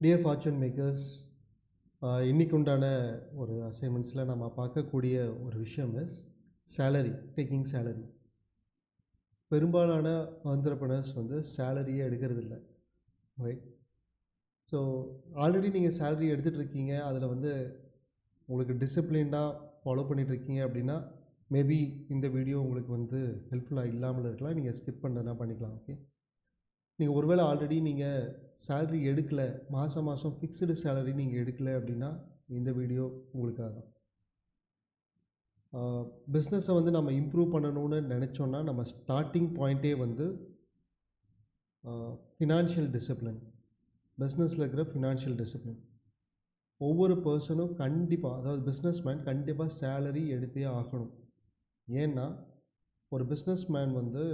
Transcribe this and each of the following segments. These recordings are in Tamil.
டியர் ஃபார்ச்சூன் மேக்கர்ஸ், இன்னைக்கு உண்டான ஒரு அசைன்மெண்ட்ஸில் நம்ம பார்க்கக்கூடிய ஒரு விஷயம் இஸ் சேலரி, டேக்கிங் சேலரி. பெரும்பாலான ஆந்திரப்ரனர்ஸ் வந்து சேலரியே எடுக்கிறது இல்லை, ரைட்? ஸோ ஆல்ரெடி நீங்கள் சேலரி எடுத்துகிட்டு இருக்கீங்க, அதில் வந்து உங்களுக்கு டிசிப்ளின்டாக ஃபாலோ பண்ணிகிட்ருக்கீங்க அப்படின்னா மேபி இந்த வீடியோ உங்களுக்கு வந்து ஹெல்ப்ஃபுல்லாக இல்லாமல் இருக்கலாம். நீங்கள் ஸ்கிப் பண்ணுறதுனா பண்ணிக்கலாம். ஓகே, நீங்கள் ஒருவேளை ஆல்ரெடி நீங்கள் சேலரி எடுக்கலை, மாதம் மாதம் ஃபிக்ஸ்டு சேலரி நீங்கள் எடுக்கலை அப்படின்னா இந்த வீடியோ உங்களுக்காக தான். பிஸ்னஸை வந்து நம்ம இம்ப்ரூவ் பண்ணணும்னு நினச்சோன்னா நம்ம ஸ்டார்டிங் பாயிண்ட்டே வந்து ஃபினான்ஷியல் டிசிப்ளின், பிஸ்னஸில் இருக்கிற ஃபினான்ஷியல் டிசிப்ளின். ஒவ்வொரு பர்சனும் கண்டிப்பாக, அதாவது பிஸ்னஸ்மேன் கண்டிப்பாக சேலரி எடுத்தே ஆகணும். ஏன்னா ஒரு பிஸ்னஸ்மேன் வந்து,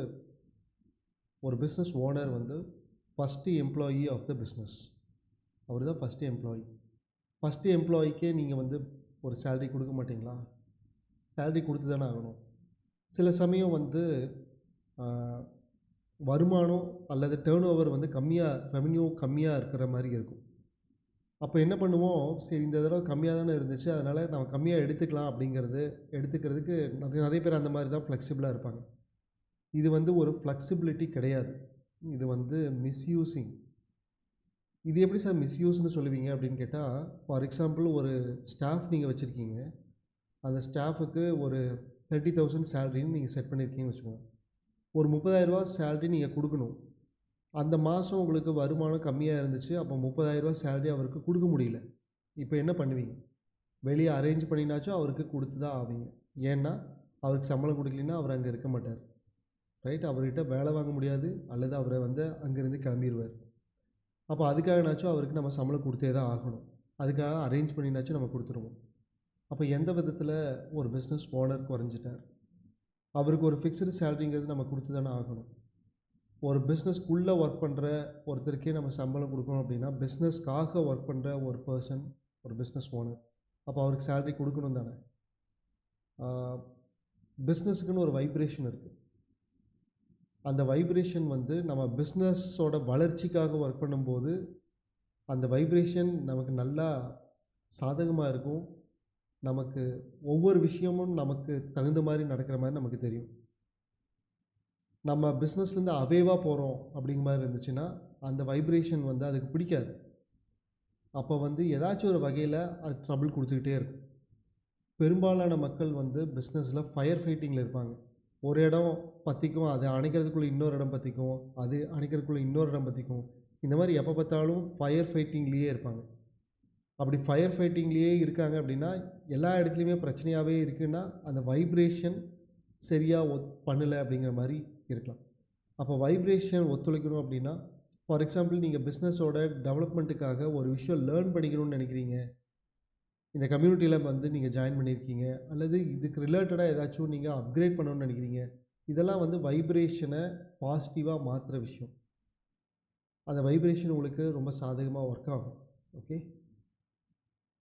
ஒரு பிஸ்னஸ் ஓனர் வந்து first employee of the business. அவர் தான் ஃபஸ்ட்டு எம்ப்ளாயி. ஃபஸ்ட்டு எம்ப்ளாயிக்கே நீங்கள் வந்து ஒரு சேலரி கொடுக்க மாட்டிங்களா? சேலரி கொடுத்து தானே ஆகணும். சில சமயம் வந்து வருமானம் அல்லது டேர்ன் ஓவர் வந்து ரெவென்யூ கம்மியாக இருக்கிற மாதிரி இருக்கும். அப்போ என்ன பண்ணுவோம், சரி இந்த தடவை கம்மியாக தானே இருந்துச்சு, அதனால் நம்ம கம்மியாக எடுத்துக்கலாம் எடுத்துக்கிறதுக்கு நிறைய பேர் அந்த மாதிரி தான் ஃப்ளெக்சிபிளாக இருப்பாங்க. இது வந்து ஒரு ஃப்ளெக்சிபிலிட்டி கிடையாது, இது வந்து மிஸ்யூஸிங். இது எப்படி சார் மிஸ்யூஸ்னு சொல்லுவீங்க அப்படின்னு கேட்டால், ஃபார் எக்ஸாம்பிள் ஒரு ஸ்டாஃப் நீங்கள் வச்சுருக்கீங்க, அந்த ஸ்டாஃபுக்கு ஒரு 30,000 சேலரின்னு நீங்கள் செட் பண்ணியிருக்கீங்கன்னு வச்சுக்கோங்க. ஒரு 30,000 சேலரி நீங்கள் கொடுக்கணும். அந்த மாதம் உங்களுக்கு வருமானம் கம்மியாக இருந்துச்சு, அப்போ 30,000 சேலரி அவருக்கு கொடுக்க முடியல. இப்போ என்ன பண்ணுவீங்க? வெளியே அரேஞ்ச் பண்ணினாச்சும் அவருக்கு கொடுத்து தான் ஆவீங்க. ஏன்னா அவருக்கு சம்பளம் கொடுக்கலன்னா அவர் அங்கே இருக்க மாட்டார், ரைட்? அவர்கிட்ட வேலை வாங்க முடியாது, அல்லது அவரை வந்து அங்கேருந்து கிளம்பிடுவார். அப்போ அதுக்காகனாச்சும் அவருக்கு நம்ம சம்பளம் கொடுத்தே தான் ஆகணும். அதுக்காக அரேஞ்ச் பண்ணினாச்சும் நம்ம கொடுத்துருவோம். அப்போ எந்த விதத்தில் ஒரு பிஸ்னஸ் ஓனர் குறைஞ்சிட்டார்? அவருக்கு ஒரு ஃபிக்ஸ்டு சேலரிங்கிறது நம்ம கொடுத்து தானே ஆகணும். ஒரு பிஸ்னஸ்க்குள்ளே ஒர்க் பண்ணுற ஒருத்தருக்கே நம்ம சம்பளம் கொடுக்கணும் அப்படின்னா, பிஸ்னஸ்க்காக ஒர்க் பண்ணுற ஒரு பர்சன் ஒரு பிஸ்னஸ் ஓனர், அப்போ அவருக்கு சேலரி கொடுக்கணும் தானே. பிஸ்னஸுக்குன்னு ஒரு வைப்ரேஷன் இருக்குது. அந்த வைப்ரேஷன் வந்து நம்ம பிஸ்னஸோட வளர்ச்சிக்காக ஒர்க் பண்ணும்போது அந்த வைப்ரேஷன் நமக்கு நல்லா சாதகமாக இருக்கும். நமக்கு ஒவ்வொரு விஷயமும் நமக்கு தகுந்த மாதிரி நடக்கிற மாதிரி நமக்கு தெரியும். நம்ம பிஸ்னஸ்லேருந்து அவேவாக போகிறோம் அப்படிங்கிற மாதிரி இருந்துச்சுன்னா அந்த வைப்ரேஷன் வந்து அதுக்கு பிடிக்காது. அப்போ வந்து ஏதாச்சும் ஒரு வகையில் அது ட்ரபிள் கொடுத்துக்கிட்டே இருக்கும். பெரும்பாலான மக்கள் வந்து பிஸ்னஸில் ஃபயர் ஃபைட்டிங்கில் இருப்பாங்க. ஒரு இடம் பற்றிக்கும், அதை அணைக்கிறதுக்குள்ளே இன்னொரு இடம் பற்றிக்கும், அது அணைக்கிறதுக்குள்ளே இன்னொரு இடம் பற்றிக்கும். இந்த மாதிரி எப்போ பார்த்தாலும் ஃபயர் ஃபைட்டிங்லேயே இருப்பாங்க. அப்படி ஃபயர் ஃபைட்டிங்லேயே இருக்காங்க அப்படின்னா, எல்லா இடத்துலையுமே பிரச்சனையாகவே இருக்குன்னா அந்த வைப்ரேஷன் சரியாக பண்ணலை அப்படிங்கிற மாதிரி இருக்கலாம். அப்போ வைப்ரேஷன் ஒத்துழைக்கணும் அப்படின்னா, ஃபார் எக்ஸாம்பிள் நீங்கள் பிஸ்னஸோட டெவலப்மெண்ட்டுக்காக ஒரு விஷயம் லேர்ன் பண்ணிக்கணும்னு நினைக்கிறீங்க, இந்த கம்யூனிட்டியில் வந்து நீங்கள் ஜாயின் பண்ணியிருக்கீங்க, அல்லது இதுக்கு ரிலேட்டடாக ஏதாச்சும் நீங்கள் அப்கிரேட் பண்ணணும்னு நினைக்கிறீங்க, இதெல்லாம் வந்து வைப்ரேஷனை பாசிட்டிவாக மாற்றுற விஷயம். அந்த வைப்ரேஷன் உங்களுக்கு ரொம்ப சாதகமாக ஒர்க் ஆகும். ஓகே,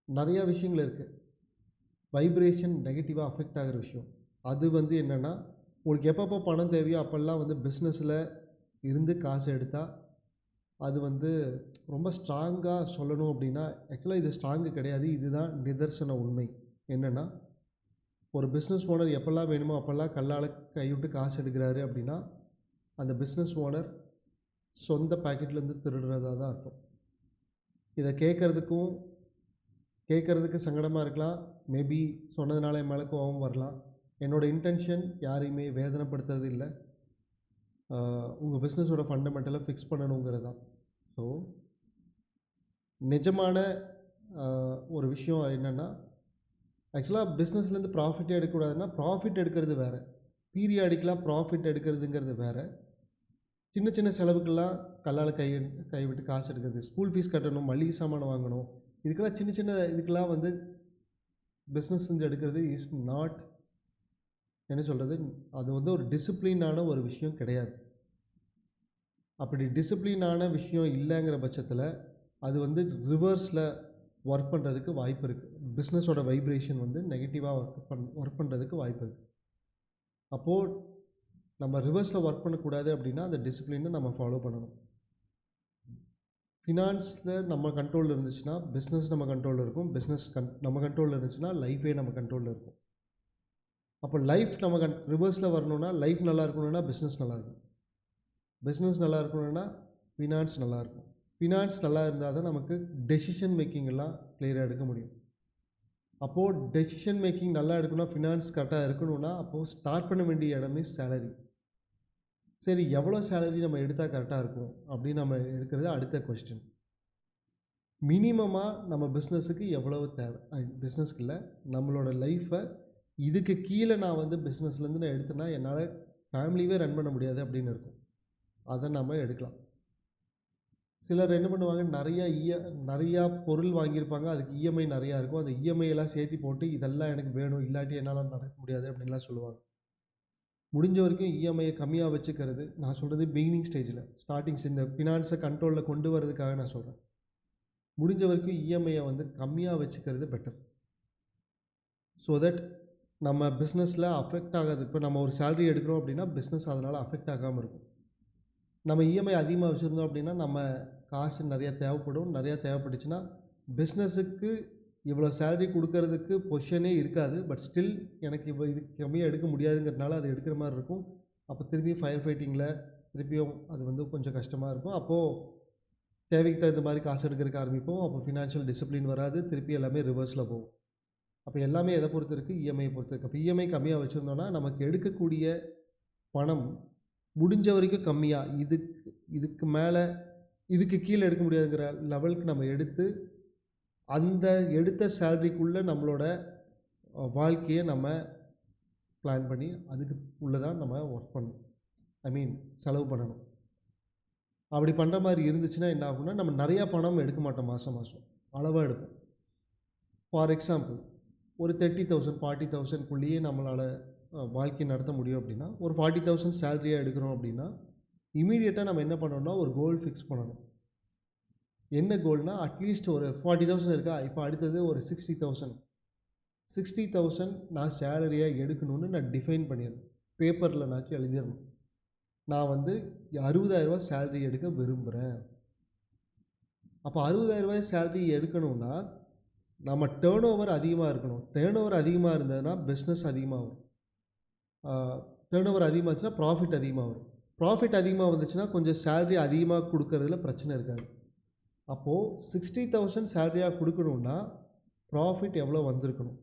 நிறையா விஷயங்கள் இருக்குது வைப்ரேஷன் நெகட்டிவாக அஃபெக்ட் ஆகிற விஷயம். அது வந்து என்னென்னா, உங்களுக்கு எப்பப்போ பணம் தேவையோ அப்போல்லாம் வந்து பிஸ்னஸில் இருந்து காசு எடுத்தால் அது வந்து ரொம்ப ஸ்ட்ராங்காக சொல்லணும் அப்படின்னா, ஆக்சுவலாக இது ஸ்ட்ராங்கு கிடையாது, இதுதான் நிதர்சன உண்மை. என்னென்னா, ஒரு பிஸ்னஸ் ஓனர் எப்போல்லாம் வேணுமோ அப்போல்லாம் கல்லால் கைவிட்டு காசு எடுக்கிறாரு அப்படின்னா அந்த பிஸ்னஸ் ஓனர் சொந்த பாக்கெட்லேருந்து திருடுறதா தான் அர்த்தம். இதை கேட்குறதுக்கு சங்கடமாக இருக்கலாம், மேபி சொன்னதுனால என் மேலே கோபம் வரலாம். என்னோடய இன்டென்ஷன் யாரையுமே வேதனைப்படுத்துறது இல்லை, உங்கள் பிஸ்னஸோட ஃபண்டமெண்டலை ஃபிக்ஸ் பண்ணணுங்கிறது தான். ஸோ நிஜமான ஒரு விஷயம் என்னென்னா, ஆக்சுவலாக பிஸ்னஸ்லேருந்து ப்ராஃபிட்டே எடுக்கக்கூடாதுன்னா, ப்ராஃபிட் எடுக்கிறது வேறு, பீரியாடிக்கலாக ப்ராஃபிட் எடுக்கிறதுங்கிறது வேறு. சின்ன சின்ன செலவுக்கெல்லாம் கல்லால் கைவிட்டு காசு எடுக்கிறது, ஸ்கூல் ஃபீஸ் கட்டணும், மளிகை சாமான் வாங்கணும், இதுக்கெல்லாம் சின்ன சின்ன இதுக்கெல்லாம் வந்து பிஸ்னஸ் செஞ்சு எடுக்கிறது இஸ் நாட், என்ன சொல்கிறது, அது வந்து ஒரு டிசிப்ளினான ஒரு விஷயம் கிடையாது. அப்படி டிசிப்ளினான விஷயம் இல்லைங்கிற பட்சத்தில் அது வந்து ரிவர்ஸில் ஒர்க் பண்ணுறதுக்கு வாய்ப்பு இருக்குது. பிஸ்னஸோட வைப்ரேஷன் வந்து நெகட்டிவாக ஒர்க் பண்ணுறதுக்கு வாய்ப்பு இருக்குது. அப்போது நம்ம ரிவர்ஸில் ஒர்க் பண்ணக்கூடாது அப்படின்னா அந்த டிசிப்ளினை நம்ம ஃபாலோ பண்ணணும். ஃபினான்ஸில் நம்ம கண்ட்ரோலில் இருந்துச்சுன்னா பிஸ்னஸ் நம்ம கண்ட்ரோலில் இருக்கும், பிஸ்னஸ் நம்ம கண்ட்ரோலில் இருந்துச்சுன்னா லைஃபே நம்ம கண்ட்ரோலில் இருக்கும். அப்போ லைஃப் நம்ம ரிவர்ஸில் வரணும்னா, லைஃப் நல்லா இருக்கணும்னா பிஸ்னஸ் நல்லா இருக்கும், பிஸ்னஸ் நல்லா இருக்கணும்னா ஃபினான்ஸ் நல்லா இருக்கும். ஃபினான்ஸ் நல்லா இருந்தால் தான் நமக்கு டெசிஷன் மேக்கிங் எல்லாம் கிளியராக எடுக்க முடியும். அப்போது டெசிஷன் மேக்கிங் நல்லா எடுக்கணும், ஃபினான்ஸ் கரெக்டாக இருக்கணும்னா அப்போது ஸ்டார்ட் பண்ண வேண்டிய இடமே சேலரி. சரி, எவ்வளோ சேலரி நம்ம எடுத்தால் கரெக்டாக இருக்கும் அப்படின்னு நம்ம எடுக்கிறது அடுத்த கொஸ்டின். மினிமமாக நம்ம பிஸ்னஸுக்கு எவ்வளவு தேவை, பிஸ்னஸ்க்கு இல்லை, நம்மளோட லைஃப்பை இதுக்கு கீழே நான் வந்து பிஸ்னஸ்லேருந்து நான் எடுத்தேன்னா என்னால் ஃபேமிலியே ரன் பண்ண முடியாது அப்படின்னு இருக்கும். அதை நம்ம எடுக்கலாம். சிலர் என்ன பண்ணுவாங்க, நிறையா பொருள் வாங்கியிருப்பாங்க, அதுக்கு இஎம்ஐ நிறையா இருக்கும், அந்த இஎம்ஐயெல்லாம் சேர்த்து போட்டு இதெல்லாம் எனக்கு வேணும் இல்லாட்டி என்னால் நடக்க முடியாது அப்படின்லாம் சொல்லுவாங்க. முடிஞ்ச வரைக்கும் இஎம்ஐயை கம்மியாக வச்சுக்கிறது. நான் சொல்கிறது பிகினிங் ஸ்டேஜில், இந்த ஃபினான்ஸை கண்ட்ரோலில் கொண்டு வரதுக்காக நான் சொல்கிறேன். முடிஞ்ச வரைக்கும் இஎம்ஐயை வந்து கம்மியாக வச்சுக்கிறது பெட்டர். ஸோ தட் நம்ம பிஸ்னஸில் அஃபெக்ட் ஆகாது. இப்போ நம்ம ஒரு சேலரி எடுக்கிறோம் அப்படின்னா பிஸ்னஸ் அதனால் அஃபெக்ட் ஆகாமல் இருக்கும். நம்ம இஎம்ஐ அதிகமாக வச்சுருந்தோம் அப்படின்னா நம்ம காசு நிறையா தேவைப்படும், நிறையா தேவைப்பட்டுச்சுன்னா பிஸ்னஸுக்கு இவ்வளோ சேலரி கொடுக்கறதுக்கு பொசிஷனே இருக்காது. பட் ஸ்டில் எனக்கு இது கம்மியாக எடுக்க முடியாதுங்கிறதுனால அது எடுக்கிற மாதிரி இருக்கும். அப்போ திரும்பியும் ஃபயர் ஃபைட்டிங்கில் திருப்பியும் அது வந்து கொஞ்சம் கஷ்டமாக இருக்கும். அப்போது தேவைக்கு தகுந்த மாதிரி காசு எடுக்கிறதுக்கு ஆரம்பிப்போம். அப்போ ஃபினான்ஷியல் டிசிப்ளின் வராது, திருப்பி எல்லாமே ரிவர்ஸில் போகும். அப்போ எல்லாமே எதை பொறுத்து இருக்குது, இஎம்ஐயை பொறுத்து இருக்குது. அப்போ இஎம்ஐ கம்மியாக வச்சுருந்தோன்னா நமக்கு எடுக்கக்கூடிய பணம் முடிஞ்ச வரைக்கும் கம்மியாக, இதுக்கு மேலே இதுக்கு கீழே எடுக்க முடியாதுங்கிற லெவலுக்கு நம்ம எடுத்து அந்த எடுத்த சேலரிக்குள்ளே நம்மளோட வாழ்க்கையை நம்ம பிளான் பண்ணி அதுக்கு உள்ளே தான் நம்ம ஒர்க் பண்ணணும், செலவு பண்ணணும். அப்படி பண்ணுற மாதிரி இருந்துச்சுன்னா என்ன ஆகும்னா, நம்ம நிறையா பணம் எடுக்க மாட்டோம், மாதம் அளவாக எடுப்போம். ஃபார் எக்ஸாம்பிள் ஒரு 30,000 40,000க்குள்ளேயே நம்மளால் வாழ்க்கை நடத்த முடியும் அப்படின்னா, ஒரு 40,000 சேலரியாக எடுக்கிறோம் அப்படின்னா இமீடியட்டாக நம்ம என்ன பண்ணணும்னா ஒரு கோல் ஃபிக்ஸ் பண்ணணும். என்ன கோல்னா, அட்லீஸ்ட் ஒரு 40,000 இருக்கா, இப்போ அடுத்தது ஒரு 60,000 நான் சேலரியாக எடுக்கணும்னு நான் டிஃபைன் பண்ணிடணும். பேப்பரில் நாச்சும் எழுதிடணும். நான் வந்து 60,000 சேலரி எடுக்க விரும்புகிறேன். அப்போ 60,000 சேலரி எடுக்கணும்னா நம்ம டேர்ன் ஓவர் அதிகமாக இருக்கணும். டேர்ன் ஓவர் அதிகமாக இருந்ததுன்னா பிஸ்னஸ் அதிகமாக வரும். டேர்ன் ஓவர் அதிகமாக இருந்துச்சுன்னா ப்ராஃபிட் அதிகமாக வரும். ப்ராஃபிட் அதிகமாக வந்துச்சுன்னா கொஞ்சம் சேலரி அதிகமாக கொடுக்கறதுல பிரச்சனை இருக்காது. அப்போது 60,000 சேலரியாக கொடுக்கணுன்னா ப்ராஃபிட் எவ்வளோ வந்திருக்கணும்,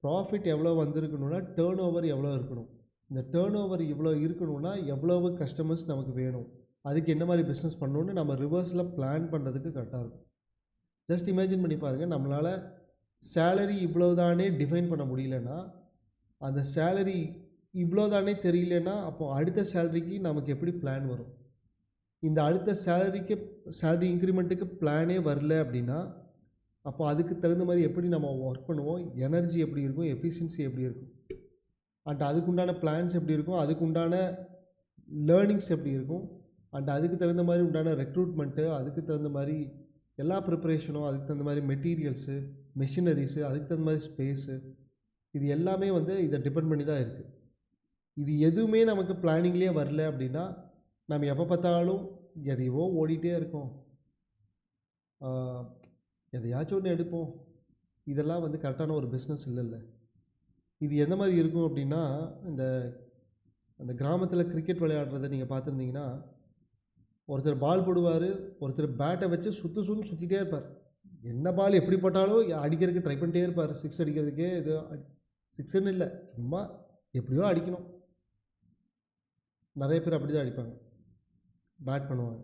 ப்ராஃபிட் எவ்வளோ வந்திருக்கணும்னா டேர்ன் ஓவர் எவ்வளோ இருக்கணும். இந்த டேர்ன் ஓவர் இவ்வளோ இருக்கணும்னா எவ்வளவு கஸ்டமர்ஸ் நமக்கு வேணும், அதுக்கு என்ன மாதிரி பிஸ்னஸ் பண்ணணுன்னு நம்ம ரிவர்ஸில் பிளான் பண்ணுறதுக்கு கரெக்டாக இருக்கும். ஜஸ்ட் இமேஜின் பண்ணி பாருங்கள், நம்மளால் சேலரி இவ்வளோ தானே டிஃபைன் பண்ண முடியலன்னா, அந்த சேலரி இவ்வளோ தானே தெரியலன்னா அப்போது அடுத்த சேலரிக்கு நமக்கு எப்படி பிளான் வரும்? இந்த அடுத்த சேலரி இன்க்ரிமெண்ட்டுக்கு பிளானே வரல அப்படின்னா அப்போ அதுக்கு தகுந்த மாதிரி எப்படி நம்ம ஒர்க் பண்ணுவோம், எனர்ஜி எப்படி இருக்கும், எஃபிஷியன்சி எப்படி இருக்கும், அண்ட் அதுக்குண்டான பிளான்ஸ் எப்படி இருக்கும், அதுக்குண்டான லேர்னிங்ஸ் எப்படி இருக்கும், அண்ட் அதுக்கு தகுந்த மாதிரி உண்டான ரெக்ரூட்மெண்ட்டு, அதுக்கு தகுந்த மாதிரி எல்லா ப்ரிப்பரேஷனும், அதுக்கு தகுந்த மாதிரி மெட்டீரியல்ஸு, மெஷினரிஸு, அதுக்கு தகுந்த மாதிரி ஸ்பேஸு, இது எல்லாமே வந்து இதை டிபெண்ட் பண்ணி தான் இருக்குது. இது எதுவுமே நமக்கு பிளானிங்லேயே வரல அப்படின்னா நம்ம எப்போ பார்த்தாலும் எதையோ ஓடிட்டே இருக்கோம், எதையாச்சும் ஒன்று எடுப்போம். இதெல்லாம் வந்து கரெக்டான ஒரு பிஸ்னஸ் இல்லைல்ல. இது எந்த மாதிரி இருக்கும் அப்படின்னா, அந்த கிராமத்தில் கிரிக்கெட் விளையாடுறதை நீங்கள் பார்த்துருந்தீங்கன்னா, ஒருத்தர் பால் போடுவார், ஒருத்தர் பேட்டை வச்சு சுற்றிட்டே இருப்பார். என்ன பால் எப்படி போட்டாலும் அடிக்கிறதுக்கு ட்ரை பண்ணிட்டே இருப்பார். சிக்ஸ் அடிக்கிறதுக்கே இது சிக்ஸ்ன்னு இல்லை, சும்மா எப்படியோ அடிக்கணும். நிறைய பேர் அப்படி தான் அடிப்பாங்க, பேட் பண்ணுவாங்க.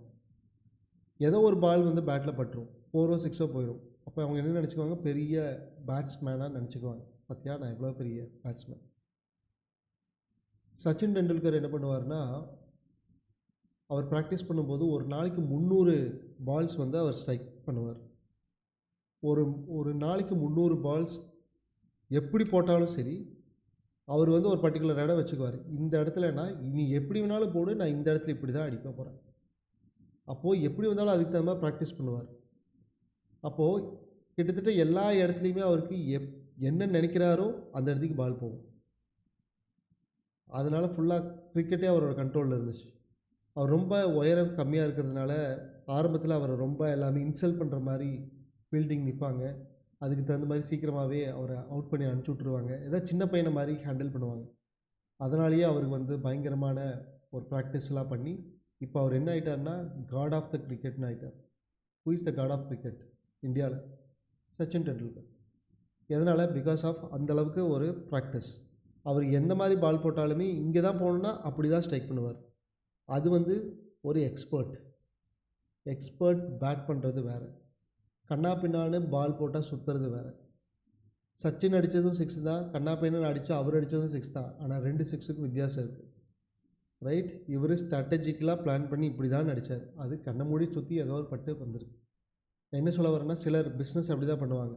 ஏதோ ஒரு பால் வந்து பேட்டில் பட்டுரும், 4ஓ 6ஓ போயிடும். அப்போ அவங்க என்ன நினச்சிக்குவாங்க, பெரிய பேட்ஸ்மேனாக நினச்சிக்குவாங்க. பார்த்தியா நான் எவ்வளோ பெரிய பேட்ஸ்மேன். சச்சின் டெண்டுல்கர் என்ன பண்ணுவார்னா, அவர் ப்ராக்டிஸ் பண்ணும்போது ஒரு நாளைக்கு 300 பால்ஸ் வந்து அவர் ஸ்ட்ரைக் பண்ணுவார். ஒரு நாளைக்கு 300 பால்ஸ் எப்படி போட்டாலும் சரி, அவர் வந்து ஒரு பர்டிகுலர் இடம் வச்சுக்குவார். இந்த இடத்துல நான் நீ எப்படி வேணாலும் போடு, நான் இந்த இடத்துல இப்படி தான் அடிக்க போகிறேன். அப்போது எப்படி வந்தாலும் அதுக்கு தகுந்த மாதிரி ப்ராக்டிஸ் பண்ணுவார். அப்போது கிட்டத்தட்ட எல்லா இடத்துலையுமே அவருக்கு என்ன நினைக்கிறாரோ அந்த இடத்துக்கு பால் போகும். அதனால் ஃபுல்லாக கிரிக்கெட்டே அவரோட கண்ட்ரோலில் இருந்துச்சு. அவர் ரொம்ப உயரம் கம்மியாக இருக்கிறதுனால ஆரம்பத்தில் அவரை ரொம்ப எல்லாமே இன்சல்ட் பண்ணுற மாதிரி ஃபீல்டிங் நிற்பாங்க. அதுக்கு தகுந்த மாதிரி சீக்கிரமாகவே அவரை அவுட் பண்ணி அனுப்பிச்சி விட்ருவாங்க. ஏதாவது சின்ன பையனை மாதிரி ஹேண்டில் பண்ணுவாங்க. அதனாலேயே அவருக்கு வந்து பயங்கரமான ஒரு ப்ராக்டிஸ்லாம் பண்ணி இப்போ அவர் என்ன ஆகிட்டார்னா காட் ஆஃப் த கிரிக்கெட்னு ஆகிட்டார். Who is the god of cricket இந்தியாவில்? சச்சின் டெண்டுல்கர். எதனால்? பிகாஸ் ஆஃப் அந்தளவுக்கு ஒரு ப்ராக்டிஸ். அவர் எந்த மாதிரி பால் போட்டாலுமே இங்கே தான் போகணுன்னா அப்படி தான் ஸ்ட்ரைக் பண்ணுவார். அது வந்து ஒரு எக்ஸ்பர்ட் பேட் பண்ணுறது வேறு, கண்ணா பின்னான்னு பால் போட்டால் சுற்றுறது வேறு. சச்சின் அடித்ததும் 6 தான், கண்ணா பின்னான்னு அடித்தா அவர் அடித்ததும் 6 தான். ஆனால் 2 6க்கு வித்தியாசம் இருக்குது, ரைட்? இவர் ஸ்ட்ராட்டஜிக்கலாக பிளான் பண்ணி இப்படி தான் அடித்தார். அது கண்ணை மூடி சுற்றி ஏதோ ஒரு பட்டு வந்துருக்கு. நான் என்ன சொல்ல வரேன்னா, சிலர் பிஸ்னஸ் அப்படி தான் பண்ணுவாங்க.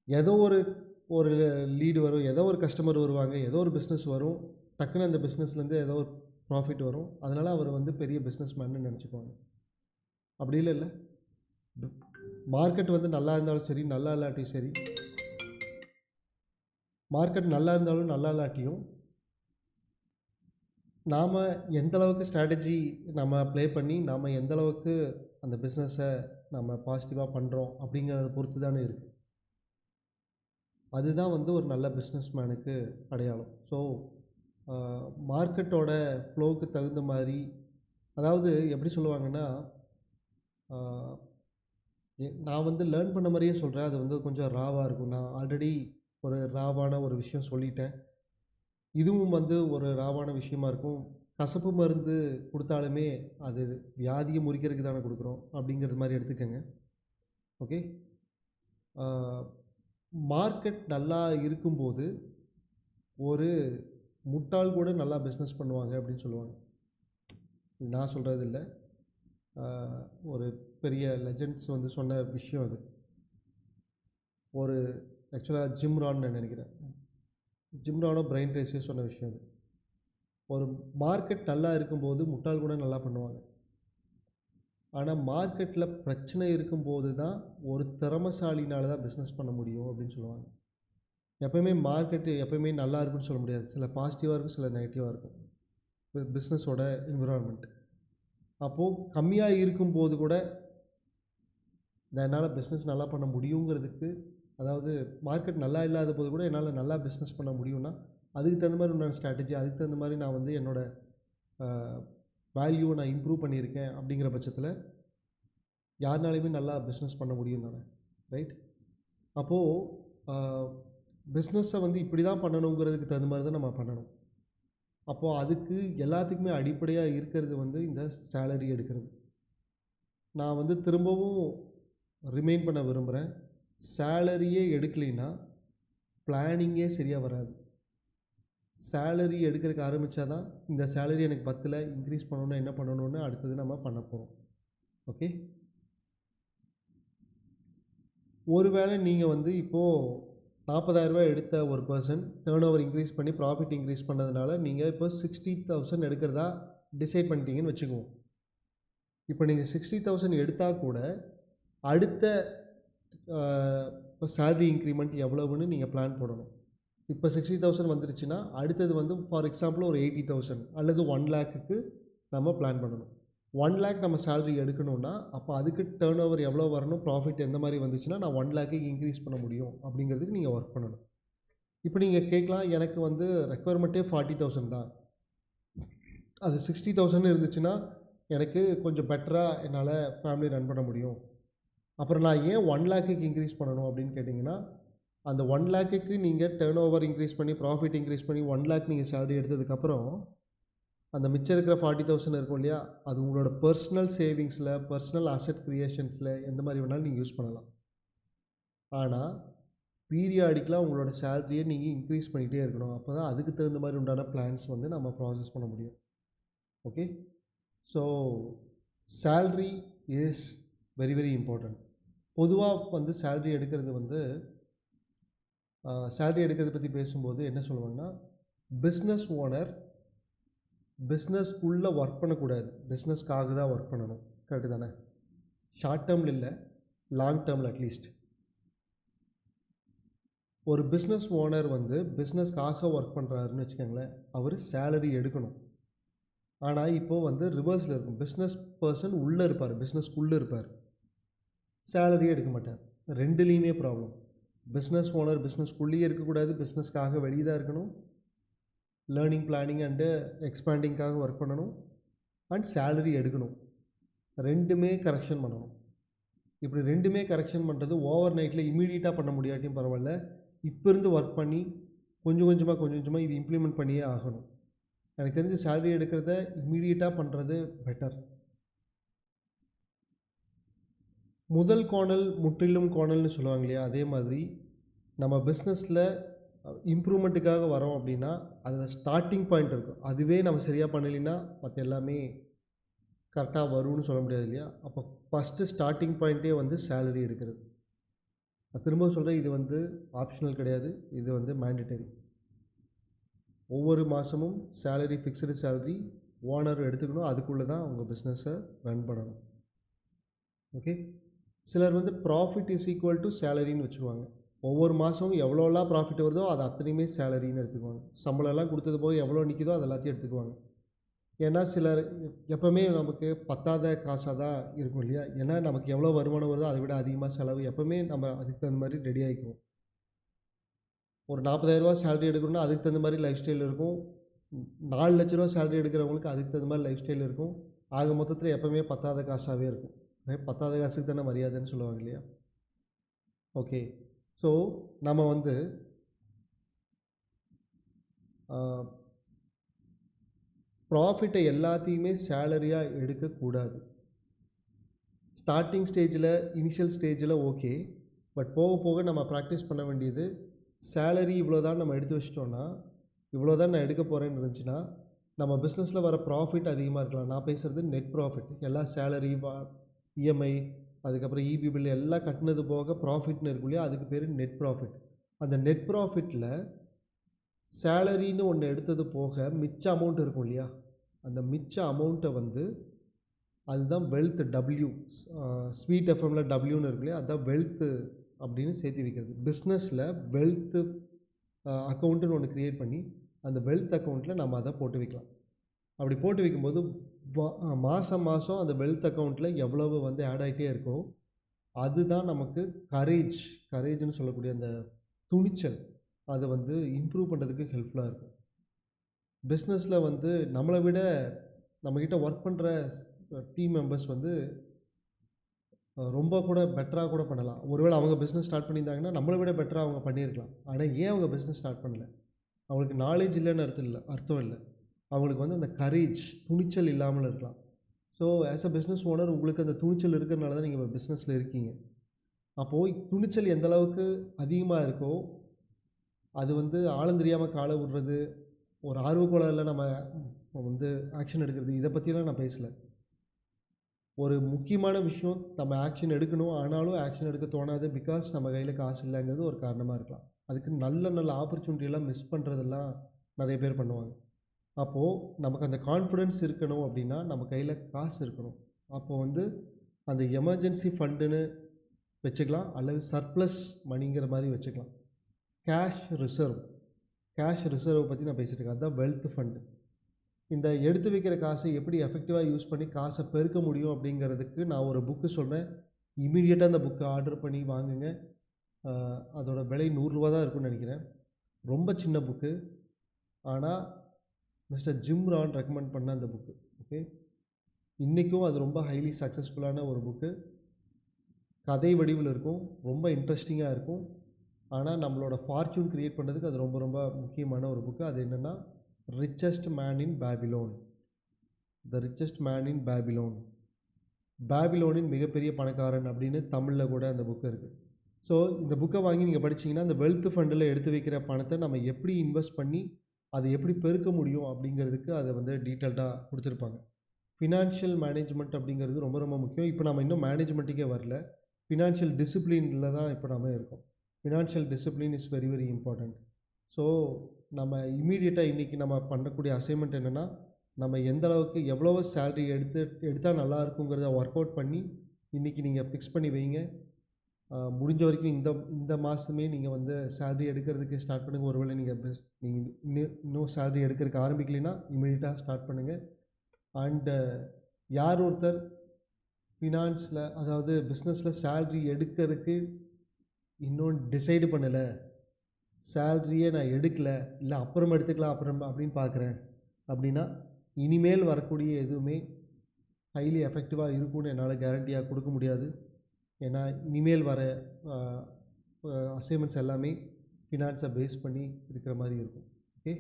ஏதோ ஒரு லீடு வரும், ஏதோ ஒரு கஸ்டமர் வருவாங்க, ஏதோ ஒரு பிஸ்னஸ் வரும், டக்குன்னு அந்த பிஸ்னஸ்லேருந்து ஏதோ ஒரு ப்ராஃபிட் வரும். அதனால் அவர் வந்து பெரிய பிஸ்னஸ் மேன்னு நினச்சிக்குவாங்க. அப்படி இல்லை. மார்க்கெட் வந்து நல்லா இருந்தாலும் சரி, நல்லா இல்லாட்டியும் சரி, மார்க்கெட் நல்லா இருந்தாலும் நல்லா இல்லாட்டியும் நாம் எந்தளவுக்கு ஸ்ட்ராட்டஜி நம்ம ப்ளே பண்ணி நாம் எந்தளவுக்கு அந்த பிஸ்னஸை நம்ம பாசிட்டிவாக பண்ணுறோம் அப்படிங்கிறத பொறுத்து தானே இருக்குது. அதுதான் வந்து ஒரு நல்ல பிஸ்னஸ் மேனுக்கு அடையாளம். ஸோ மார்க்கெட்டோட ஃப்ளோவுக்கு தகுந்த மாதிரி, அதாவது எப்படி சொல்லுவாங்கன்னா, நான் வந்து லேர்ன் பண்ண மாதிரியே சொல்கிறேன். அது வந்து கொஞ்சம் ராவாக இருக்கும். நான் ஆல்ரெடி ஒரு ராவான ஒரு விஷயம் சொல்லிட்டேன். இதுவும் வந்து ஒரு ராவான விஷயமா இருக்கும். கசப்பு மருந்து கொடுத்தாலுமே அது வியாதியை முறிக்கிறதுக்கு தானே கொடுக்குறோம் அப்படிங்கிறது மாதிரி எடுத்துக்கோங்க. ஓகே. மார்க்கெட் நல்லா இருக்கும்போது ஒரு முட்டாள் கூட நல்லா பிஸ்னஸ் பண்ணுவாங்க அப்படின்னு சொல்லுவாங்க. நான் சொல்கிறது இல்லை, ஒரு பெரிய லெஜெண்ட்ஸ் வந்து சொன்ன விஷயம் அது. ஒரு ஆக்சுவலாக ஜிம் ரான்னு நினைக்கிறேன், ஜிம் ரானோ பிரைன் ட்ரேஸியோ சொன்ன விஷயம் அது. ஒரு மார்க்கெட் நல்லா இருக்கும்போது முட்டாள் கூட நல்லா பண்ணுவாங்க. ஆனால் மார்க்கெட்டில் பிரச்சனை இருக்கும்போது தான் ஒரு திறமைசாலினால் தான் பிஸ்னஸ் பண்ண முடியும் அப்படின்னு சொல்லுவாங்க. எப்போயுமே மார்க்கெட்டு எப்போயுமே நல்லா இருக்குன்னு சொல்ல முடியாது. சில பாசிட்டிவாக இருக்கும், சில நெகட்டிவாக இருக்கும் பிஸ்னஸோட என்விரான்மெண்ட். அப்போது கம்மியாக இருக்கும்போது கூட என்னால் பிஸ்னஸ் நல்லா பண்ண முடியுங்கிறதுக்கு, அதாவது மார்க்கெட் நல்லா இல்லாத போது கூட என்னால் நல்லா பிஸ்னஸ் பண்ண முடியும்னா அதுக்கு தகுந்த மாதிரி உண்டான ஸ்ட்ராட்டஜி, அதுக்கு தகுந்த மாதிரி நான் வந்து என்னோடய வேல்யூவை நான் இம்ப்ரூவ் பண்ணியிருக்கேன். அப்படிங்கிற பட்சத்தில் யாருனாலையுமே நல்லா பிஸ்னஸ் பண்ண முடியும் தானே, ரைட்? அப்போது பிஸ்னஸை வந்து இப்படி தான் பண்ணணுங்கிறதுக்கு தகுந்த மாதிரி தான் நம்ம பண்ணணும். அப்போது அதுக்கு எல்லாத்துக்குமே அடிப்படையாக இருக்கிறது வந்து இந்த சேலரி எடுக்கிறது. நான் வந்து திரும்பவும் ரிமைண்ட் பண்ண விரும்புகிறேன், சேலரியே எடுக்கலைன்னா பிளானிங்கே சரியாக வராது. சேலரி எடுக்கிறதுக்கு ஆரம்பித்தா தான் இந்த சேலரி எனக்கு பத்தலை, இன்க்ரீஸ் பண்ணணுன்னா என்ன பண்ணணுன்னு அடுத்தது நம்ம பண்ண போகிறோம். ஓகே. ஒருவேளை நீங்கள் வந்து இப்போது 40,000 எடுத்த ஒரு பர்சன் டேர்ன் ஓவர் இன்க்ரீஸ் பண்ணி ப்ராஃபிட் இன்க்ரீஸ் பண்ணதுனால நீங்கள் இப்போ 60,000 எடுக்கிறதா டிசைட் பண்ணிட்டீங்கன்னு வச்சுக்குவோம். இப்போ நீங்கள் 60,000 எடுத்தால் கூட அடுத்த இப்போ சேலரி இன்க்ரிமெண்ட் எவ்வளவுன்னு நீங்கள் பிளான் போடணும். இப்போ 60,000 வந்துருச்சுன்னா அடுத்தது வந்து ஃபார் எக்ஸாம்பிள் ஒரு 80,000 அல்லது 1,00,000க்கு நம்ம பிளான் பண்ணணும். 1,00,000 நம்ம சேலரி எடுக்கணும்னா அப்போ அதுக்கு டேர்ன் ஓவர் எவ்வளோ வரணும், ப்ராஃபிட் எந்த மாதிரி வந்துச்சுன்னா நான் 1,00,000க்கு இன்க்ரீஸ் பண்ண முடியும் அப்படிங்கிறதுக்கு நீங்கள் ஒர்க் பண்ணணும். இப்போ நீங்கள் கேட்கலாம், எனக்கு வந்து ரெக்குவயர்மெண்ட்டே 40,000 தான், அது 60,000 இருந்துச்சுன்னா எனக்கு கொஞ்சம் பெட்டராக என்னால் ஃபேமிலி ரன் பண்ண முடியும், அப்புறம் நான் ஏன் 1,00,000க்கு இன்க்ரீஸ் பண்ணணும் அப்படின்னு கேட்டிங்கன்னா, அந்த 1,00,000க்கு நீங்கள் டேர்ன் ஓவர் இன்க்ரீஸ் பண்ணி ப்ராஃபிட் இன்க்ரீஸ் பண்ணி 1,00,000 நீங்கள் சேலரி எடுத்ததுக்கப்புறம் அந்த மிச்சம் இருக்கிற 40,000 இருக்கும் இல்லையா, அது உங்களோட பர்சனல் சேவிங்ஸில், பர்சனல் அசெட் க்ரியேஷன்ஸில் எந்த மாதிரி வேணாலும் நீங்கள் யூஸ் பண்ணலாம். ஆனால் பீரியாடிக்கலாக உங்களோட சேலரியை நீங்கள் இன்க்ரீஸ் பண்ணிகிட்டே இருக்கணும். அப்போ தான் அதுக்கு தகுந்த மாதிரி உண்டான பிளான்ஸ் வந்து நம்ம ப்ராசஸ் பண்ண முடியும். Okay. So salary is very very important. பொதுவாக வந்து சேலரி எடுக்கிறது வந்து சேலரி எடுக்கிறத பற்றி பேசும்போது என்ன சொல்லுவாங்கன்னா, பிஸ்னஸ் ஓனர் பிஸ்னஸ்க்குள்ளே ஒர்க் பண்ணக்கூடாது, பிஸ்னஸ்க்காக தான் ஒர்க் பண்ணணும். கரெக்டு தானே? ஷார்ட் டேர்மில் இல்லை, லாங் டேர்மில் அட்லீஸ்ட். ஒரு பிஸ்னஸ் ஓனர் வந்து பிஸ்னஸ்க்காக ஒர்க் பண்ணுறாருன்னு வச்சுக்கோங்களேன், அவர் சேலரி எடுக்கணும். ஆனால் இப்போது வந்து ரிவர்ஸில் இருக்கும். பிஸ்னஸ் பர்சன் உள்ளே இருப்பார், பிஸ்னஸ்க்குள்ளே இருப்பார், சேலரியே எடுக்க மாட்டார். ரெண்டுலேயுமே ப்ராப்ளம். பிஸ்னஸ் ஓனர் பிஸ்னஸ்க்குள்ளேயே இருக்கக்கூடாது, பிஸ்னஸ்க்காக வெளியே தான் இருக்கணும், லேர்னிங் பிளானிங் அண்டு எக்ஸ்பேண்டிங்காக ஒர்க் பண்ணணும், அண்ட் சேலரி எடுக்கணும். ரெண்டுமே கரெக்ஷன் பண்ணணும். இப்படி ரெண்டுமே கரெக்ஷன் பண்ணுறது ஓவர் நைட்டில் இம்மீடியட்டாக பண்ண முடியாட்டியும் பரவாயில்ல, இப்போ இருந்து ஒர்க் பண்ணி கொஞ்சம் கொஞ்சமாக இது இம்ப்ளிமெண்ட் பண்ணியே ஆகணும். எனக்கு தெரிஞ்ச சேலரி எடுக்கிறத இம்மீடியட்டாக பண்ணுறது பெட்டர். முதல் கோணல் முற்றிலும் கோணல்னு சொல்லுவாங்க இல்லையா, அதே மாதிரி நம்ம பிஸ்னஸில் இம்ப்ரூவ்மெண்ட்டுக்காக வரோம் அப்படின்னா அதில் ஸ்டார்டிங் பாயிண்ட் இருக்கும். அதுவே நம்ம சரியாக பண்ணலைன்னா மற்ற எல்லாமே கரெக்டாக வரும்னு சொல்ல முடியாது இல்லையா. அப்போ ஃபஸ்ட்டு ஸ்டார்டிங் பாயிண்ட்டே வந்து சேலரி எடுக்கிறது. நான் திரும்ப சொல்கிறேன், இது வந்து ஆப்ஷனல் கிடையாது, இது வந்து மேண்டட்டரி. ஒவ்வொரு மாதமும் சேலரி, ஃபிக்ஸ்டு சேலரி ஓனர் எடுத்துக்கணும். அதுக்குள்ளே தான் அவங்க பிஸ்னஸை ரன் பண்ணணும். ஓகே. சிலர் வந்து ப்ராஃபிட் இஸ் ஈக்குவல் டு சேலரின்னு வச்சுக்குவாங்க. ஒவ்வொரு மாதமும் எவ்வளோலாம் ப்ராஃபிட் வருதோ அது அத்தனையுமே சேலரின்னு எடுத்துக்குவாங்க. சம்பளம்லாம் கொடுத்தது போக எவ்வளோ நிற்கிதோ அது எல்லாத்தையும் எடுத்துக்குவாங்க. ஏன்னா சிலர் எப்போவுமே நமக்கு பத்தாத காசாக தான் இருக்கும் இல்லையா. ஏன்னா நமக்கு எவ்வளோ வருமானம் வருதோ அதை விட அதிகமாக செலவு, எப்போவுமே நம்ம அதுக்கு தகுந்த மாதிரி ரெடி ஆகிக்குவோம். ஒரு 40,000 சேலரி எடுக்கணும்னா அதுக்கு தகுந்த மாதிரி லைஃப் ஸ்டைல் இருக்கும். 4 லட்ச ரூபா சேலரி எடுக்கிறவங்களுக்கு அதுக்கு தகுந்த மாதிரி லைஃப் ஸ்டைல் இருக்கும். ஆக மொத்தத்தில் எப்போவுமே பத்தாத காசாகவே இருக்கும். பத்தாத காசுக்கு தானே மரியாதைன்னு சொல்லுவாங்க இல்லையா. ஓகே. ஸோ நம்ம வந்து ப்ராஃபிட்டை எல்லாத்தையுமே சேலரியாக எடுக்கக்கூடாது. ஸ்டார்டிங் ஸ்டேஜில், இனிஷியல் ஸ்டேஜில் ஓகே. பட் போக போக நம்ம ப்ராக்டிஸ் பண்ண வேண்டியது, சேலரி இவ்வளோ தான் நம்ம எடுத்து வச்சிட்டோன்னா, இவ்வளோ தான் நான் எடுக்க போகிறேன்னு இருந்துச்சுன்னா, நம்ம பிஸ்னஸில் வர ப்ராஃபிட் அதிகமாக இருக்கலாம். நான் பேசுகிறது நெட் ப்ராஃபிட். எல்லா சேலரி, இஎம்ஐ, அதுக்கப்புறம் இபி பில் எல்லாம் கட்டினது போக ப்ராஃபிட்னு இருக்கும் இல்லையா, அதுக்கு பேர் நெட் ப்ராஃபிட். அந்த நெட் ப்ராஃபிட்டில் சேலரின்னு ஒன்று எடுத்தது போக மிச்ச அமௌண்ட் இருக்கும் இல்லையா, அந்த மிச்ச அமௌண்ட்டை வந்து அதுதான் வெல்த். டபிள்யூ ஸ்வீட் எஃப்எம்மில் டபிள்யூன்னு இருக்கு இல்லையா, அதுதான் வெல்த்து அப்படின்னு சேர்த்து வைக்கிறது. பிஸ்னஸில் வெல்த்து அக்கௌண்ட்டுன்னு ஒன்று க்ரியேட் பண்ணி அந்த வெல்த் அக்கௌண்ட்டில் நம்ம அதை போட்டு வைக்கலாம். அப்படி போட்டு வைக்கும்போது மாதம் மாதம் அந்த வெல்த் அக்கௌண்ட்டில் எவ்வளவு வந்து ஆட் ஆகிட்டே இருக்கோ அதுதான் நமக்கு கரேஜ்னு சொல்லக்கூடிய அந்த துணிச்சல், அதை வந்து இம்ப்ரூவ் பண்ணுறதுக்கு ஹெல்ப்ஃபுல்லாக இருக்கும். பிஸ்னஸில் வந்து நம்மளை விட நம்மக்கிட்ட ஒர்க் பண்ணுற டீம் மெம்பர்ஸ் வந்து ரொம்ப கூட பெட்டராக கூட பண்ணலாம். ஒருவேளை அவங்க பிஸ்னஸ் ஸ்டார்ட் பண்ணியிருந்தாங்கன்னா நம்மளை விட பெட்டராக அவங்க பண்ணியிருக்கலாம். ஆனால் ஏன் அவங்க பிஸ்னஸ் ஸ்டார்ட் பண்ணல? அவங்களுக்கு நாலேஜ் இல்லைன்னு அர்த்தம் இல்லை. அவங்களுக்கு வந்து அந்த துணிச்சல் இல்லாமல் இருக்கலாம். So as a business owner உங்களுக்கு அந்த துணிச்சல் இருக்கிறனால தான் நீங்கள் பிஸ்னஸில் இருக்கீங்க. அப்போது துணிச்சல் எந்த அளவுக்கு அதிகமாக இருக்கோ, அது வந்து ஆழந்தெரியாமல் காலை விடுறது, ஒரு ஆர்வக்கோளாறில் நம்ம வந்து ஆக்ஷன் எடுக்கிறது, இதை பற்றிலாம் நான் பேசலை. ஒரு முக்கியமான விஷயம், நம்ம ஆக்ஷன் எடுக்கணும், ஆனாலும் ஆக்ஷன் எடுக்க தோணாது. பிகாஸ் நம்ம கையில் காசு இல்லைங்கிறது ஒரு காரணமாக இருக்கலாம். அதுக்கு நல்ல ஆப்பர்ச்சுனிட்டியெல்லாம் மிஸ் பண்ணுறதெல்லாம் நிறைய பேர் பண்ணுவாங்க. அப்போது நமக்கு அந்த கான்ஃபிடென்ஸ் இருக்கணும் அப்படின்னா நம்ம கையில் காசு இருக்கணும். அப்போது வந்து அந்த எமர்ஜென்சி ஃபண்டுன்னு வச்சுக்கலாம், அல்லது சர்ப்ளஸ் மணிங்கிற மாதிரி வச்சுக்கலாம். கேஷ் ரிசர்வ் பற்றி நான் பேசிகிட்டு இருக்கேன். அதுதான் வெல்த் ஃபண்டு. இந்த எடுத்து வைக்கிற காசை எப்படி எஃபெக்டிவாக யூஸ் பண்ணி காசை பெருக்க முடியும் அப்படிங்கிறதுக்கு நான் ஒரு புக்கு சொல்கிறேன். இமீடியட்டாக அந்த புக்கை ஆர்டர் பண்ணி வாங்குங்க. அதோட விலை 100 ரூபா தான் இருக்கும்னு நினைக்கிறேன். ரொம்ப சின்ன புக்கு, ஆனால் மிஸ்டர் ஜிம் ரான் ரெக்கமெண்ட் பண்ண அந்த புக்கு. ஓகே, இன்றைக்கும் அது ரொம்ப ஹைலி சக்ஸஸ்ஃபுல்லான ஒரு புக்கு. கதை வடிவில் இருக்கும், ரொம்ப இன்ட்ரெஸ்டிங்காக இருக்கும். ஆனால் நம்மளோட ஃபார்ச்சூன் க்ரியேட் பண்ணுறதுக்கு அது ரொம்ப ரொம்ப முக்கியமான ஒரு புக்கு. அது என்னென்னா richest man in Babylon. The richest man in Babylon, பேபிலோனின் மிகப்பெரிய பணக்காரன் அப்படின்னு தமிழில் கூட அந்த புக்கு இருக்குது. ஸோ இந்த புக்கை வாங்கி நீங்கள் படிச்சிங்கன்னா அந்த வெல்த் ஃபண்டில் எடுத்து வைக்கிற பணத்தை நம்ம எப்படி இன்வெஸ்ட் பண்ணி அதை எப்படி பெருக்க முடியும் அப்படிங்கிறதுக்கு அதை வந்து டீட்டெயில்டாக கொடுத்துருப்பாங்க. ஃபினான்ஷியல் மேனேஜ்மெண்ட் அப்படிங்கிறது ரொம்ப ரொம்ப முக்கியம். இப்போ நம்ம இன்னும் மேனேஜ்மெண்ட்டுக்கே வரல, ஃபினான்ஷியல் டிசிப்ளினில் தான் இப்போ நம்ம இருக்கோம். Financial discipline is very very important. So நம்ம இம்மீடியட்டாக இன்றைக்கி நம்ம பண்ணக்கூடிய அசைன்மெண்ட் என்னென்னா, நம்ம எந்த அளவுக்கு எவ்வளோ சேலரி எடுத்தால் நல்லா இருக்குங்கிறத ஒர்க் அவுட் பண்ணி இன்றைக்கி நீங்கள் ஃபிக்ஸ் பண்ணி வைங்க. முடிஞ்ச வரைக்கும் இந்த மாதமே நீங்கள் வந்து சேலரி எடுக்கிறதுக்கு ஸ்டார்ட் பண்ணுங்கள். ஒருவேளை நீங்கள் இன்னும் சேலரி எடுக்கிறதுக்கு ஆரம்பிக்கலைன்னா இமீடியட்டாக ஸ்டார்ட் பண்ணுங்கள். அண்டு யார் ஒருத்தர் ஃபினான்ஸில் அதாவது பிஸ்னஸில் சேல்ரி எடுக்கிறதுக்கு இன்னும் டிசைடு பண்ணலை, சேல்ரியை நான் எடுக்கலை, இல்லை அப்புறம் எடுத்துக்கலாம் அப்புறம் அப்படின்னு பார்க்குறேன் அப்படின்னா, இனிமேல் வரக்கூடிய எதுவுமே ஹைலி எஃபெக்டிவாக இருக்கும்னு என்னால் கேரண்டியாக கொடுக்க முடியாது. ஏன்னா இனிமேல் வர அசைன்மெண்ட்ஸ் எல்லாமே ஃபினான்ஸை பேஸ் பண்ணி இருக்கிற மாதிரி இருக்கும். Okay,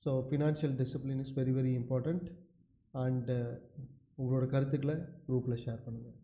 so financial discipline is very very important. And உங்களோட கருத்துக்களை குரூப்பில் ஷேர் பண்ணுங்கள்.